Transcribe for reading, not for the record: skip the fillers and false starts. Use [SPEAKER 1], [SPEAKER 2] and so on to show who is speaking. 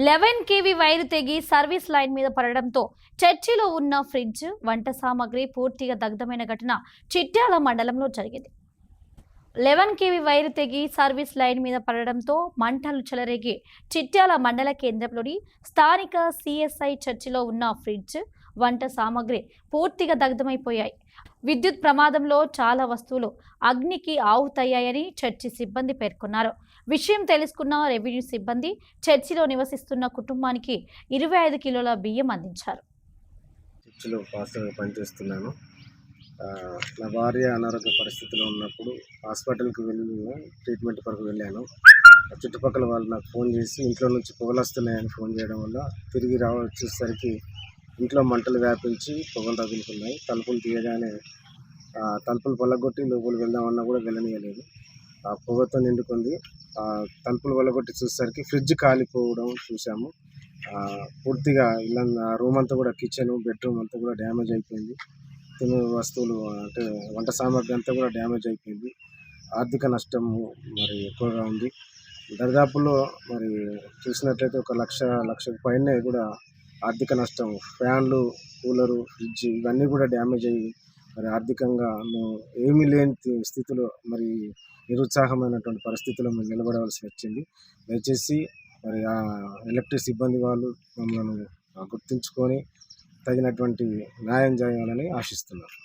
[SPEAKER 1] 11 KV wire తెగి service line మీద పడడంతో చర్చిలో ఉన్న ఫ్రిడ్జ్, వంట సామాగ్రి పూర్తిగా దగ్ధమైన ఘటన చిట్యాల మండలంలో జరిగింది. 11 కేవీ వైరు తెగి సర్వీస్ లైన్ మీద పడడంతో మంటలు చెలరేగి చిట్యాల మండల కేంద్రంలోని స్థానిక సిఎస్ఐ చర్చిలో ఉన్న ఫ్రిడ్జ్, వంట సామాగ్రి పూర్తిగా దగ్ధమైపోయాయి. విద్యుత్ ప్రమాదంలో చాలా వస్తువులు అగ్నికి ఆహుతయ్యాయని చర్చి సిబ్బంది పేర్కొన్నారు. విషయం తెలుసుకున్న రెవెన్యూ సిబ్బంది చర్చిలో నివసిస్తున్న కుటుంబానికి 25 కిలోల బియ్యం అందించారు.
[SPEAKER 2] చర్చిలో పాస్టర్గా పనిచేస్తున్నాను. నా భార్య అనారోగ్య పరిస్థితిలో ఉన్నప్పుడు హాస్పిటల్కి ట్రీట్మెంట్ కొరకు వెళ్ళాను. చుట్టుపక్కల వాళ్ళు నాకు ఫోన్ చేసి ఇంట్లో నుంచి పొగలు వస్తున్నాయని ఫోన్ చేయడం వల్ల తిరిగి వచ్చేసరికి ఇంట్లో మంటలు వ్యాపించి పొగలు తగులుతున్నాయి. తలుపులు తీయగానే తలుపులు పళ్ళగొట్టి లోపలికి వెళ్దామన్నా కూడా వెళ్ళనీయలేదు. ఆ పొగతో నిండుకుంది. తలుపులు పళ్ళగొట్టి చూసేసరికి ఫ్రిడ్జ్ కాలిపోవడం చూసాము. పూర్తిగా ఇల్లు రూమ్ అంతా కూడా కిచెన్, బెడ్రూమ్ అంతా కూడా డ్యామేజ్ అయిపోయింది. తినే వస్తువులు అంటే వంట సామాగ్రి అంతా కూడా డ్యామేజ్ అయిపోయింది. ఆర్థిక నష్టం మరి ఎక్కువగా ఉంది. దరిదాపులో మరి చూసినట్లయితే 1,00,000 పైనే కూడా ఆర్థిక నష్టం. ఫ్యాన్లు, కూలరు, ఫ్రిడ్జ్ ఇవన్నీ కూడా డ్యామేజ్ అయ్యి మరి ఆర్థికంగా మేము ఏమీ లేని స్థితిలో మరి నిరుత్సాహమైనటువంటి పరిస్థితిలో మేము నిలబడవలసి వచ్చింది. దయచేసి మరి ఆ ఎలక్ట్రిక్ సిబ్బంది వాళ్ళు మమ్మల్ని గుర్తుంచుకొని తగినటువంటి న్యాయం చేయాలని ఆశిస్తున్నాను.